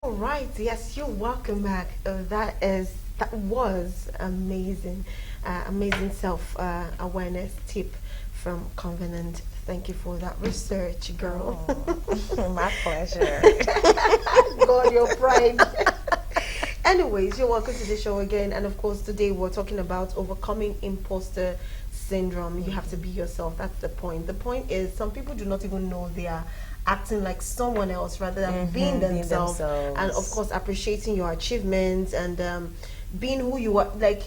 All right, yes, you're welcome back. That was amazing, amazing self awareness tip from Covenant. Thank you for that research, girl. Oh, my pleasure. God, your pride. Anyways, you're welcome to the show again, and of course, today we're talking about overcoming imposter syndrome. You have to be yourself. That's the point. The point is, some people do not even know they are acting like someone else rather than being themselves, and of course, appreciating your achievements and being who you are. Like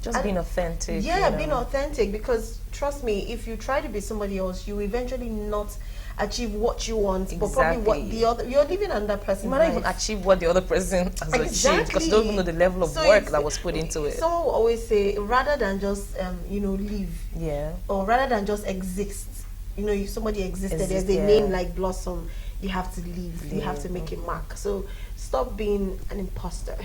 Just being authentic. yeah, being authentic. Because trust me, if you try to be somebody else, you eventually not achieve what you want, but probably what the other you're living under that person's You might not life. even achieve what the other person has achieved because you don't even know the level of So work that was put into it. Someone will always say, rather than just live, Yeah. or rather than just exist, if somebody existed, there's a Yeah. name like Blossom, you have to live, you have to make a mark. So stop being an imposter.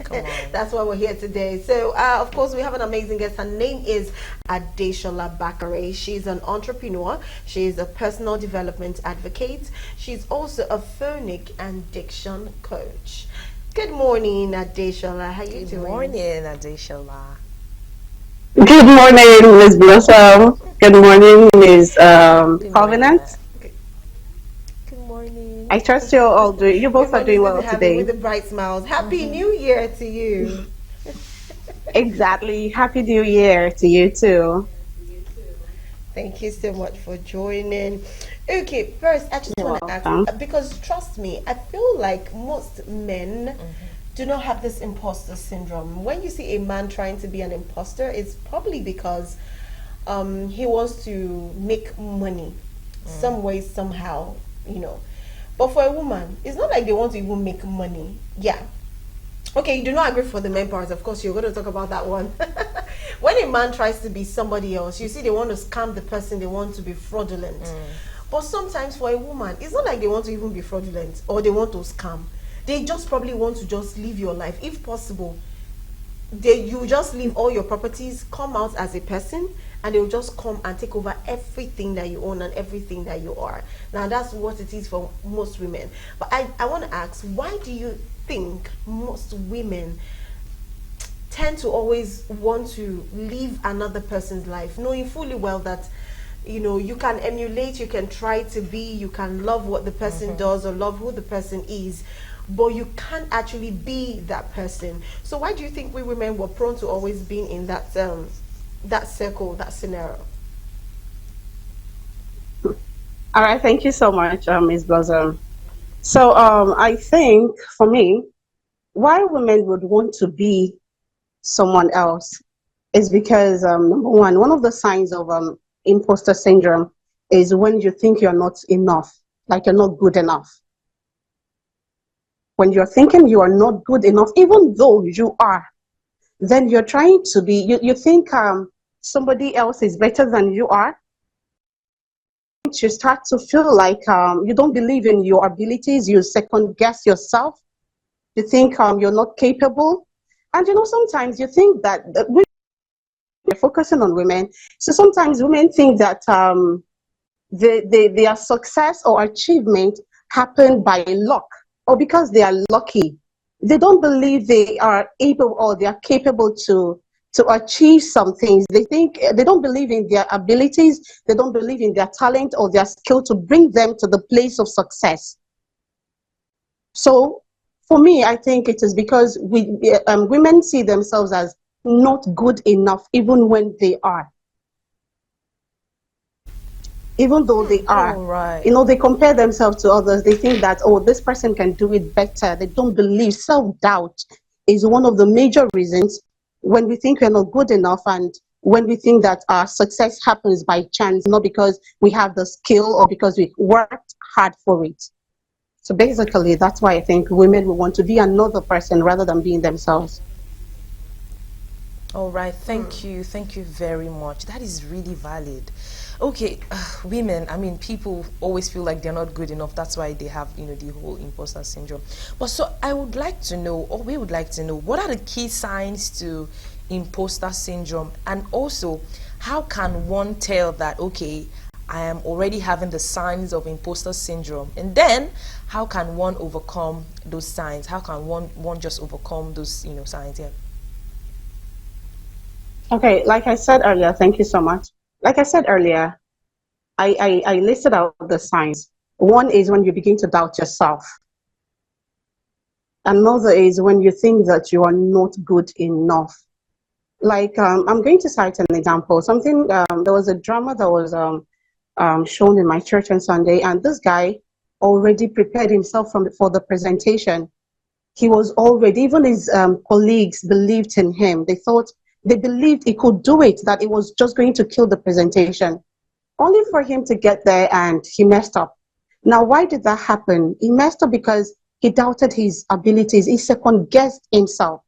Come on. That's why we're here today. So of course we have an amazing guest. Her name is Adeshola Bakare. She's an entrepreneur. She's a personal development advocate. She's also a phonic and diction coach. Good morning, Adeshola. How you doing? Good morning, Adeshola. Good morning, Miss Blossom. Good morning, Miss Good Covenant. morning. Good morning. I trust you're all doing. You both are Everybody's doing going to well have it with today. the bright smiles. Happy New Year to you. Exactly. Happy New Year to you too. Thank you so much for joining. Okay, first, I just You're want to ask, welcome. because trust me, I feel like most men do not have this imposter syndrome. When you see a man trying to be an imposter, it's probably because he wants to make money some way, somehow. But for a woman, it's not like they want to even make money. Yeah. Okay, you do not agree for the men part. Of course, you're going to talk about that one. When a man tries to be somebody else, you see, they want to scam the person, they want to be fraudulent. But sometimes for a woman, it's not like they want to even be fraudulent or they want to scam. They just probably want to just live your life. If possible, you just leave all your properties, come out as a person, and they'll just come and take over everything that you own and everything that you are. Now that's what it is for most women. But I want to ask, why do you think most women tend to always want to live another person's life, knowing fully well that you can emulate, you can try to be, you can love what the person does or love who the person is, but you can't actually be that person? So why do you think we women were prone to always being in that circle, that scenario? All right. Thank you so much, Miss Blossom. So, I think for me, why women would want to be someone else is because number one of the signs of imposter syndrome is when you think you're not enough, like you're not good enough. When you're thinking you are not good enough, even though you are, then you're trying to be, you think somebody else is better than you are. You start to feel like you don't believe in your abilities, you second guess yourself, you think you're not capable. And sometimes you think that we're focusing on women. So sometimes women think that their success or achievement happened by luck or because they are lucky. They don't believe they are able or they are capable to achieve some things. They think they don't believe in their abilities, they don't believe in their talent or their skill to bring them to the place of success. So for me, I think it is because women see themselves as not good enough even when they are. Even though they are, All right. they compare themselves to others. They think that, oh, this person can do it better. They don't believe. Self-doubt is one of the major reasons when we think we're not good enough and when we think that our success happens by chance, not because we have the skill or because we worked hard for it. So basically, that's why I think women will want to be another person rather than being themselves. All right, thank you. Thank you very much. That is really valid. Okay, women, I mean, people always feel like they're not good enough. That's why they have, the whole imposter syndrome. But so I would like to know, or we would like to know, what are the key signs to imposter syndrome? And also, how can one tell that, okay, I am already having the signs of imposter syndrome. And then how can one overcome those signs? How can one just overcome those, signs? Yeah. Okay, like I said earlier, thank you so much. Like I said earlier, I listed out the signs. One is when you begin to doubt yourself. Another is when you think that you are not good enough. Like, I'm going to cite an example. There was a drama that was shown in my church on Sunday, and this guy already prepared himself for the presentation. He was already, even his colleagues believed in him. They believed he could do it, that it was just going to kill the presentation, only for him to get there and he messed up. Now, why did that happen? He messed up because he doubted his abilities. He second guessed himself.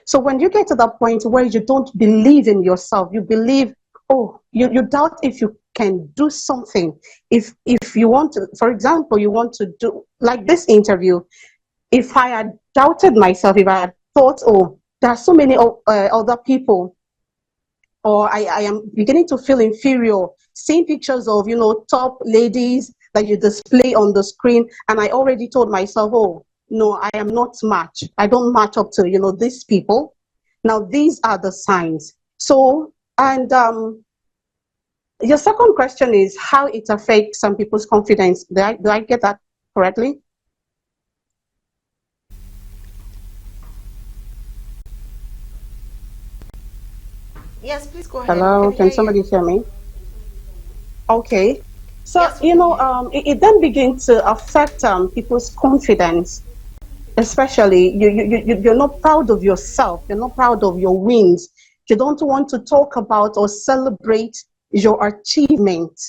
So when you get to that point where you don't believe in yourself, you believe, oh, you doubt if you can do something. If you want to, for example, you want to do like this interview, if I had doubted myself, if I had thought, oh, there are so many other people, or I am beginning to feel inferior, seeing pictures of, top ladies that you display on the screen, and I already told myself, oh, no, I am not match. I don't match up to, these people. Now, these are the signs. So, and your second question is how it affects some people's confidence. Do I get that correctly? Yes, please go ahead. We Hello, can can hear you. somebody hear me? Okay. So, Yes, we can hear you. it then begins to affect people's confidence, especially you're not proud of yourself. You're not proud of your wins. You don't want to talk about or celebrate your achievement.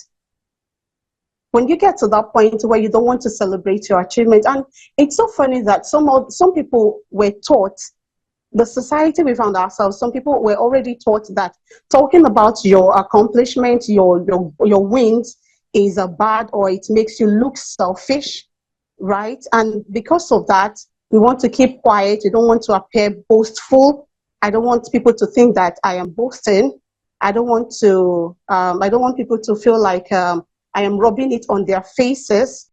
When you get to that point where you don't want to celebrate your achievement, and it's so funny that some people were taught, the society we found ourselves, some people were already taught that talking about your accomplishments, your wins is a bad, or it makes you look selfish, right? And because of that, we want to keep quiet. We don't want to appear boastful. I don't want people to think that I am boasting. I don't want people to feel like I am rubbing it on their faces.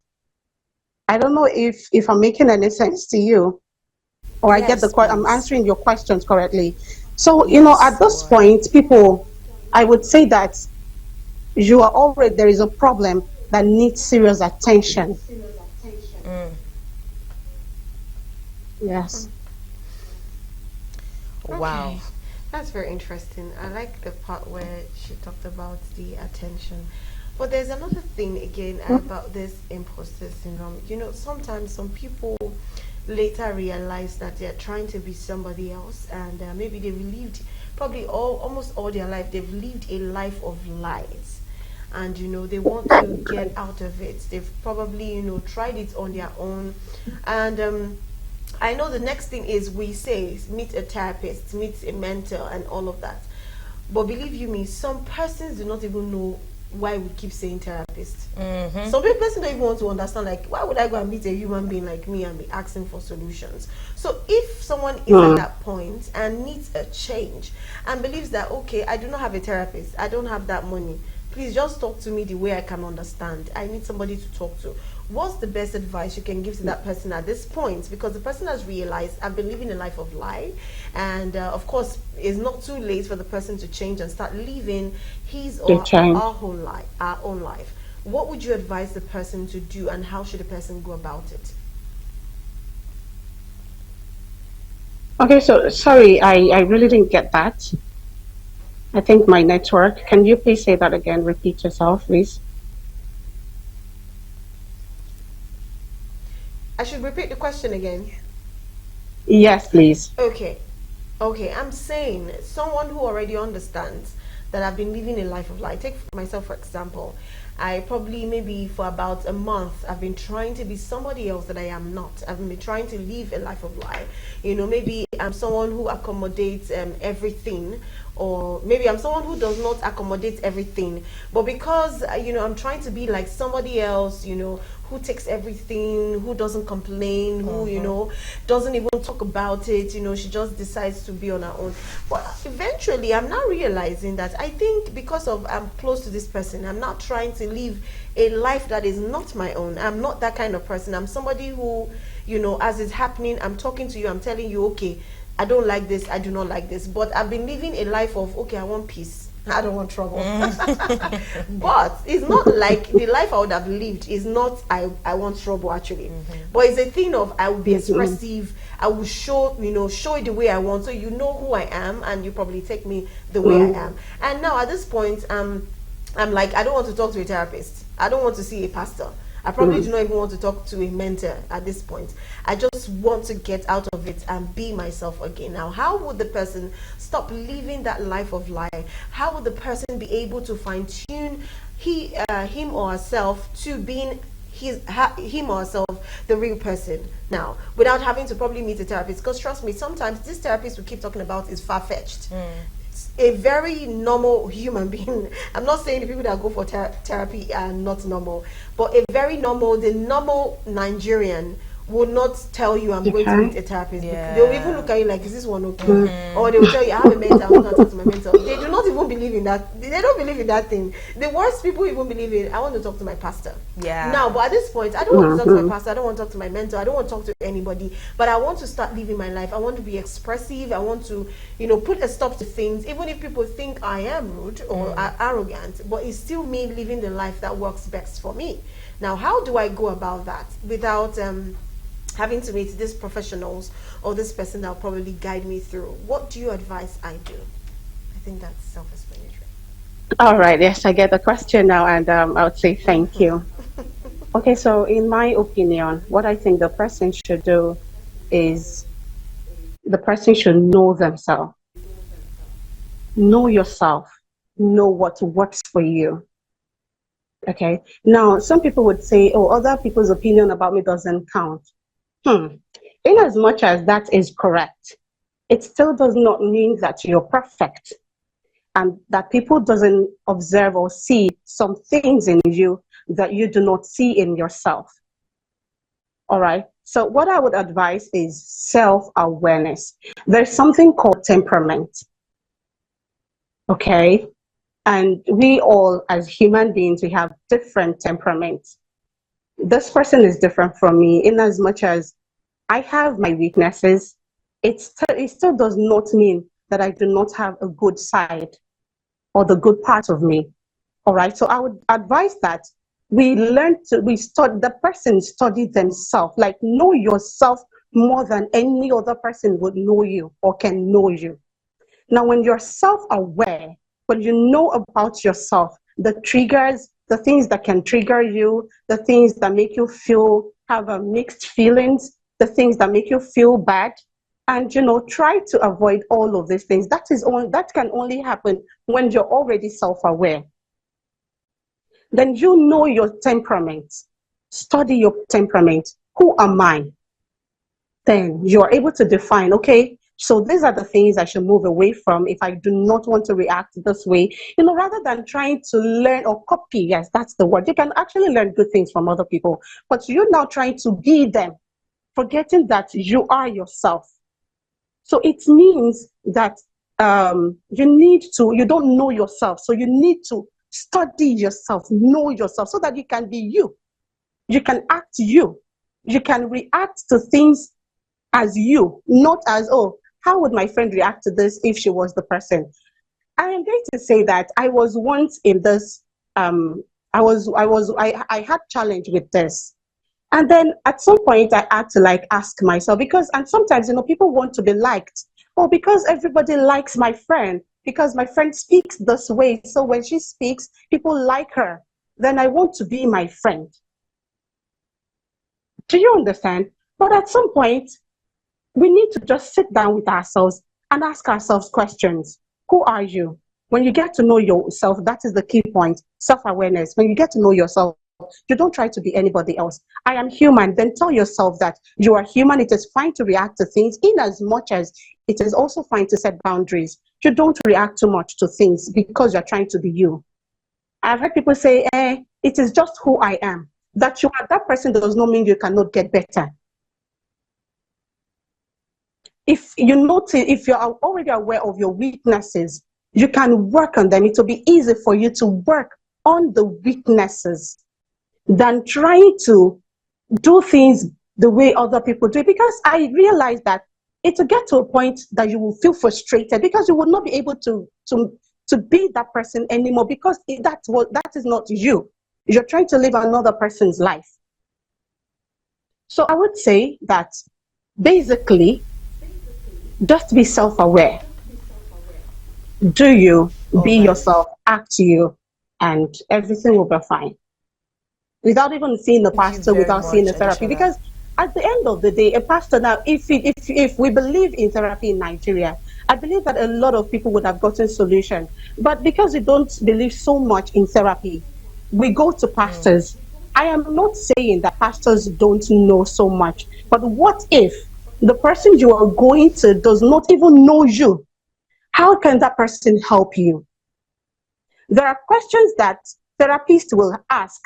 I don't know if I'm making any sense to you, or Yes, I'm please. answering your questions correctly. So, at Yes, you this are. point, people, I would say that there is a problem that needs serious attention. Yes. Wow. Okay, that's very interesting. I like the part where she talked about the attention. But there's another thing again about this imposter syndrome. Sometimes some people later realize that they're trying to be somebody else, and maybe they've lived probably almost all their life, they've lived a life of lies. And they want to get out of it. They've probably tried it on their own, and I know the next thing is we say meet a therapist, meet a mentor, and all of that. But believe you me, some persons do not even know why we keep saying therapist. Some people person don't even want to understand, like, why would I go and meet a human being like me and be asking for solutions? So if someone is at that point and needs a change and believes that, okay, I do not have a therapist, I don't have that money, please just talk to me the way I can understand. I need somebody to talk to. What's the best advice you can give to that person at this point? Because the person has realized I've been living a life of lie, and of course, it's not too late for the person to change and start living his To or change. our own life. What would you advise the person to do, and how should the person go about it? Okay, so sorry, I really didn't get that. I think my network. Can you please say that again? Repeat yourself, please. I should repeat the question again. Yes, please. Okay. Okay, I'm saying someone who already understands that I've been living a life of lie. Take myself for example. I probably maybe for about a month I've been trying to be somebody else that I am not. I've been trying to live a life of lie. Maybe I'm someone who accommodates everything, or maybe I'm someone who does not accommodate everything, but because I'm trying to be like somebody else, who takes everything, who doesn't complain, who doesn't even talk about it, she just decides to be on her own. But eventually I'm now realizing that I think because of I'm close to this person, I'm not trying to live a life that is not my own. I'm not that kind of person. I'm somebody who, as it's happening, I'm talking to you, I'm telling you, okay, I don't like this, I do not like this, but I've been living a life of, okay, I want peace, I don't want trouble. But it's not like the life I would have lived is not I want trouble actually. But it's a thing of I will be expressive, I will show it the way I want, so you know who I am and you probably take me the way I am. And now at this point, I'm like, I don't want to talk to a therapist, I don't want to see a pastor, I probably do not even want to talk to a mentor at this point. I just want to get out of it and be myself again. Now, how would the person stop living that life of lie? How would the person be able to fine-tune him or herself to being him or herself the real person now, without having to probably meet a therapist? Because trust me, sometimes this therapist we keep talking about is far-fetched. A very normal human being. I'm not saying the people that go for therapy are not normal, but a very normal, the normal Nigerian will not tell you I'm going to meet a therapist. Yeah. They'll even look at you like, is this one okay? Or they will tell you, I have a mentor, I'm going to talk to my mentor. They do not even believe in that. They don't believe in that thing. The worst people even believe in, I want to talk to my pastor. Yeah. Now, but at this point, I don't want to talk to my pastor, I don't want to talk to my mentor, I don't want to talk to anybody, but I want to start living my life. I want to be expressive. I want to, put a stop to things, even if people think I am rude or arrogant, but it's still me living the life that works best for me. Now, how do I go about that without having to meet these professionals or this person that will probably guide me through? What do you advise I do? I think that's self-explanatory. All right, yes, I get the question now, and I would say thank you. Okay, so in my opinion, what I think the person should do is the person should know themselves. Know yourself. Know what works for you. Okay, now some people would say, oh, other people's opinion about me doesn't count. In as much as that is correct, it still does not mean that you're perfect and that people doesn't observe or see some things in you that you do not see in yourself. All right. So what I would advise is self-awareness. There's something called temperament. Okay. And we all, as human beings, we have different temperaments. This person is different from me in as much as I have my weaknesses. It still does not mean that I do not have a good side or the good part of me. All right. So I would advise that the person study themselves, like know yourself more than any other person would know you or can know you. Now, when you're self-aware, when you know about yourself, the triggers, the things that can trigger you, the things that make you have mixed feelings, the things that make you feel bad, and try to avoid all of these things. That can only happen when you're already self-aware. Then you know your temperament. Study your temperament. Who am I? Then you're able to define, okay, so these are the things I should move away from if I do not want to react this way. Rather than trying to learn or copy, yes, that's the word. You can actually learn good things from other people, but you're now trying to be them, forgetting that you are yourself. So it means that you don't know yourself. So you need to study yourself, know yourself, so that you can be you. You can act you. You can react to things as you, not as, oh, how would my friend react to this if she was the person? I am going to say that I was once in this, I had challenge with this. And then at some point I had to ask myself, and sometimes, people want to be liked. Oh, because everybody likes my friend, because my friend speaks this way. So when she speaks, people like her. Then I want to be my friend. Do you understand? But at some point, we need to just sit down with ourselves and ask ourselves questions. Who are you? When you get to know yourself, that is the key point, self-awareness. When you get to know yourself, you don't try to be anybody else. I am human. Then tell yourself that you are human. It is fine to react to things in as much as it is also fine to set boundaries. you don't react too much to things because you're trying to be you. I've heard people say, it is just who I am. That you are that person does not mean you cannot get better. If you notice, if you're already aware of your weaknesses, you can work on them. It will be easy for you to work on the weaknesses than trying to do things the way other people do it. Because I realize that it will get to a point that you will feel frustrated because you will not be able to be that person anymore, because that is not you. You're trying to live another person's life. So I would say that basically, just be self-aware. Do you, All be right. yourself, act you, and everything will be fine. Without even seeing the Thank you pastor, very without seeing much, the therapy. Adishola. Because at the end of the day, a pastor now, if we believe in therapy in Nigeria, I believe that a lot of people would have gotten solution. But because we don't believe so much in therapy, we go to pastors. I am not saying that pastors don't know so much, but what if the person you are going to does not even know you? How can that person help you? There are questions that therapists will ask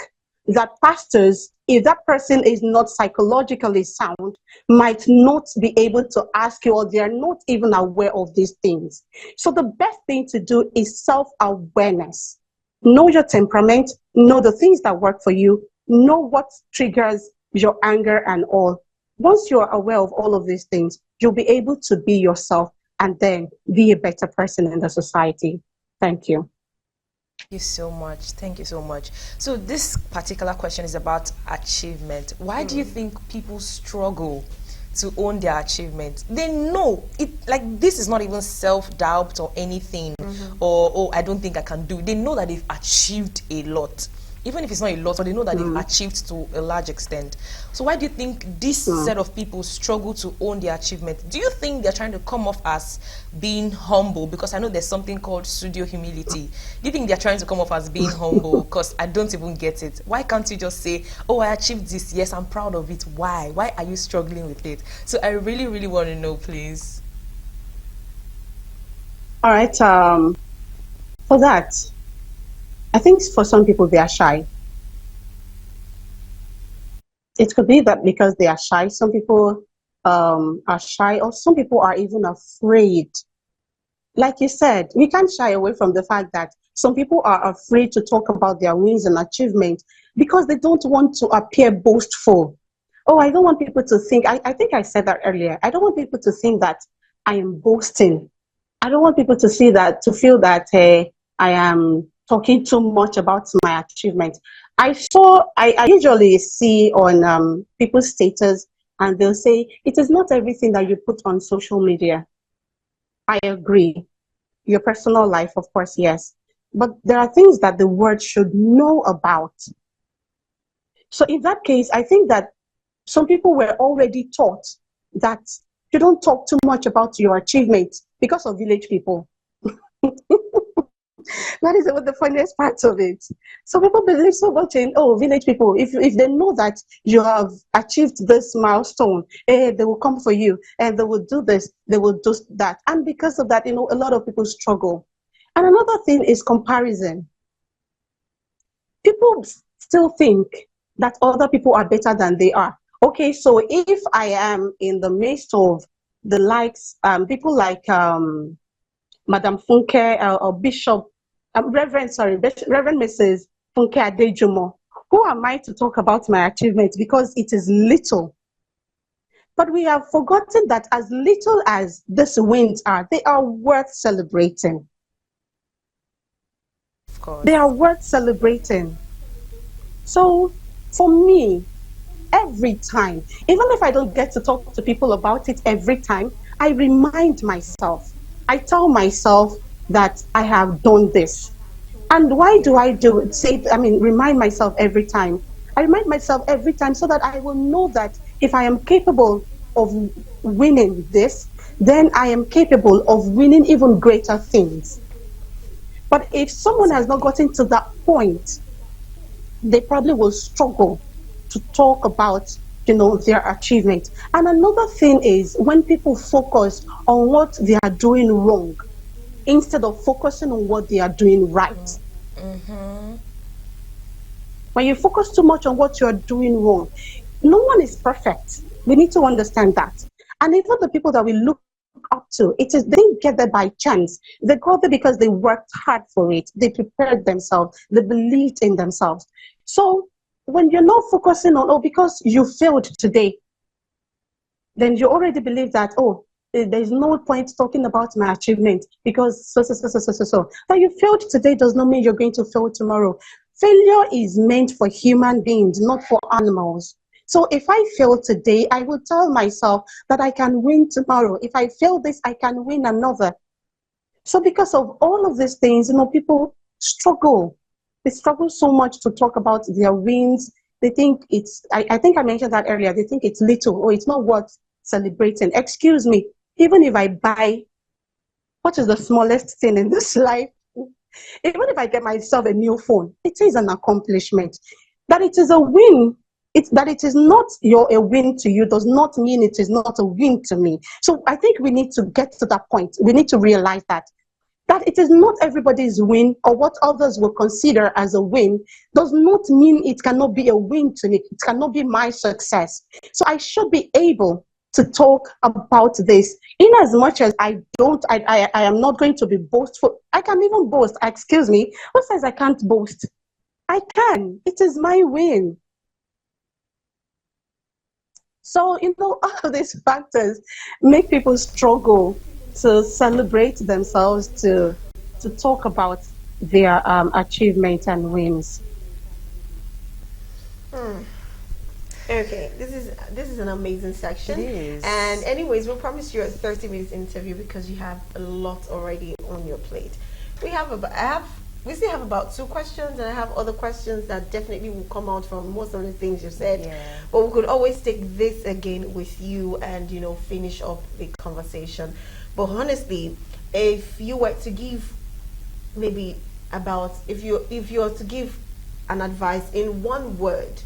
that pastors, if that person is not psychologically sound, might not be able to ask you, or they are not even aware of these things. So the best thing to do is self-awareness. Know your temperament, know the things that work for you, know what triggers your anger and all. Once you're aware of all of these things, you'll be able to be yourself and then be a better person in the society. Thank you. Thank you so much. Thank you so much. So this particular question is about achievement. Why do you think people struggle to own their achievement? They know it, like this is not even self-doubt or anything, or oh, I don't think I can do it. They know that they've achieved a lot. Even if it's not a lot, but they know that they've achieved to a large extent. So why do you think this set of people struggle to own their achievement? Do you think they're trying to come off as being humble? Because I know there's something called studio humility. Do you think they're trying to come off as being humble? Because I don't even get it. Why can't you just say, oh, I achieved this. Yes, I'm proud of it. Why? Why are you struggling with it? So I really, really want to know, please. All right. For that, I think for some people they are shy. It could be that because they are shy, some people are shy, or some people are even afraid. Like you said, we can't shy away from the fact that some people are afraid to talk about their wins and achievements because they don't want to appear boastful. Oh, I don't want people to think, I think I said that earlier. I don't want people to think that I am boasting. I don't want people to see that, to feel that I am talking too much about my achievement. I usually see on people's status, and they'll say, it is not everything that you put on social media. I agree. Your personal life, of course, yes. But there are things that the world should know about. So in that case, I think that some people were already taught that you don't talk too much about your achievements because of village people. That is the funniest part of it. So people believe so much in, oh, village people. If they know that you have achieved this milestone, they will come for you and they will do this, they will do that. And because of that, a lot of people struggle. And another thing is comparison. People still think that other people are better than they are. Okay, so if I am in the midst of the likes, people like Madam Funke or Bishop, Reverend Mrs. Funke Adejumo. Who am I to talk about my achievements because it is little? But we have forgotten that as little as these wins are, they are worth celebrating. Of course. They are worth celebrating. So for me, every time, even if I don't get to talk to people about it every time, I remind myself, I tell myself that I have done this. And why do I do it? Remind myself every time. I remind myself every time so that I will know that if I am capable of winning this, then I am capable of winning even greater things. But if someone has not Exactly. gotten to that point, they probably will struggle to talk about their achievement. And another thing is when people focus on what they are doing wrong, instead of focusing on what they are doing right. Mm-hmm. When you focus too much on what you are doing wrong, no one is perfect. We need to understand that. And even the people that we look up to, it is they didn't get there by chance. They got there because they worked hard for it. They prepared themselves. They believed in themselves. So when you're not focusing on, oh, because you failed today, then you already believe that, oh, there's no point talking about my achievement because so. That you failed today does not mean you're going to fail tomorrow. Failure is meant for human beings, not for animals. So if I fail today, I will tell myself that I can win tomorrow. If I fail this, I can win another. So because of all of these things, people struggle. They struggle so much to talk about their wins. They think I think I mentioned that earlier. They think it's little or it's not worth celebrating. Excuse me, even if I buy, what is the smallest thing in this life? Even if I get myself a new phone, it is an accomplishment. That it is a win. That it is not a win to you does not mean it is not a win to me. So I think we need to get to that point. We need to realize that it is not everybody's win, or what others will consider as a win does not mean it cannot be a win to me. It cannot be my success. So I should be able to talk about this in as much as I am not going to be boastful. I can even boast. Excuse me. Who says I can't boast? I can. It is my win. So, all of these factors make people struggle to celebrate themselves, to talk about their achievements and wins. Okay, this is an amazing section. It is. And anyways, we'll promise you a 30 minutes interview because you have a lot already on your plate. We still have about 2 questions, and I have other questions that definitely will come out from most of the things you said. Yeah. But we could always take this again with you and finish up the conversation. But honestly, if you were to give maybe if you were to give an advice in one word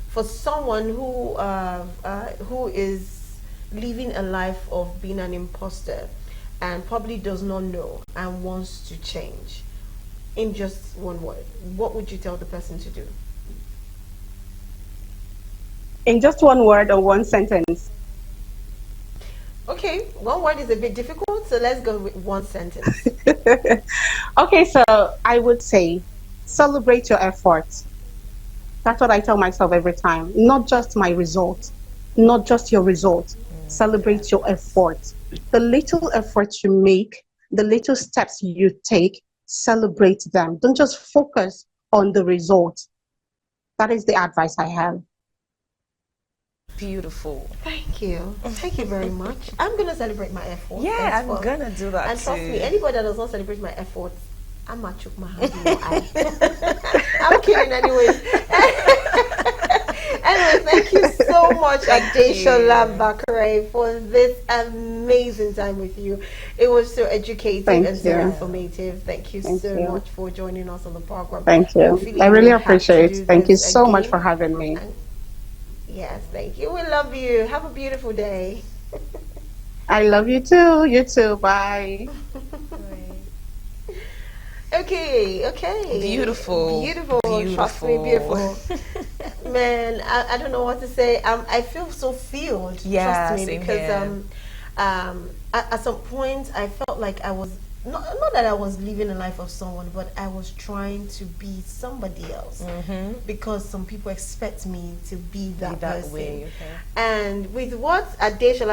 for someone who is living a life of being an imposter and probably does not know and wants to change, in just one word, what would you tell the person to do? In just one word or one sentence? Okay, one word is a bit difficult, so let's go with one sentence. Okay, so I would say celebrate your efforts. That's what I tell myself every time. Not just my result, not just your result. Celebrate your effort. The little efforts you make, the little steps you take, celebrate them. Don't just focus on the result. That is the advice I have. Beautiful. Thank you. Thank you very much. I'm going to celebrate my effort. Yeah, I'm going to do that and too. trust me, anybody that does not celebrate my efforts, I'm going to choke my hand in your eye. I'm kidding anyways. Anyway, thank you so much, Adeshola Bakare, for this amazing time with you. It was so educative and so informative. Thank you so much for joining us on the program. Thank you. I really appreciate it. Thank you so much for having me. Yes, thank you. We love you. Have a beautiful day. I love you too. You too. Bye. Okay. Beautiful. Trust me, beautiful. Man, I don't know what to say. I feel so filled. Yeah, trust me, because at some point I felt like I was not that I was living a life of someone, but I was trying to be somebody else because some people expect me to be that person. Way, okay. And with what Adeshola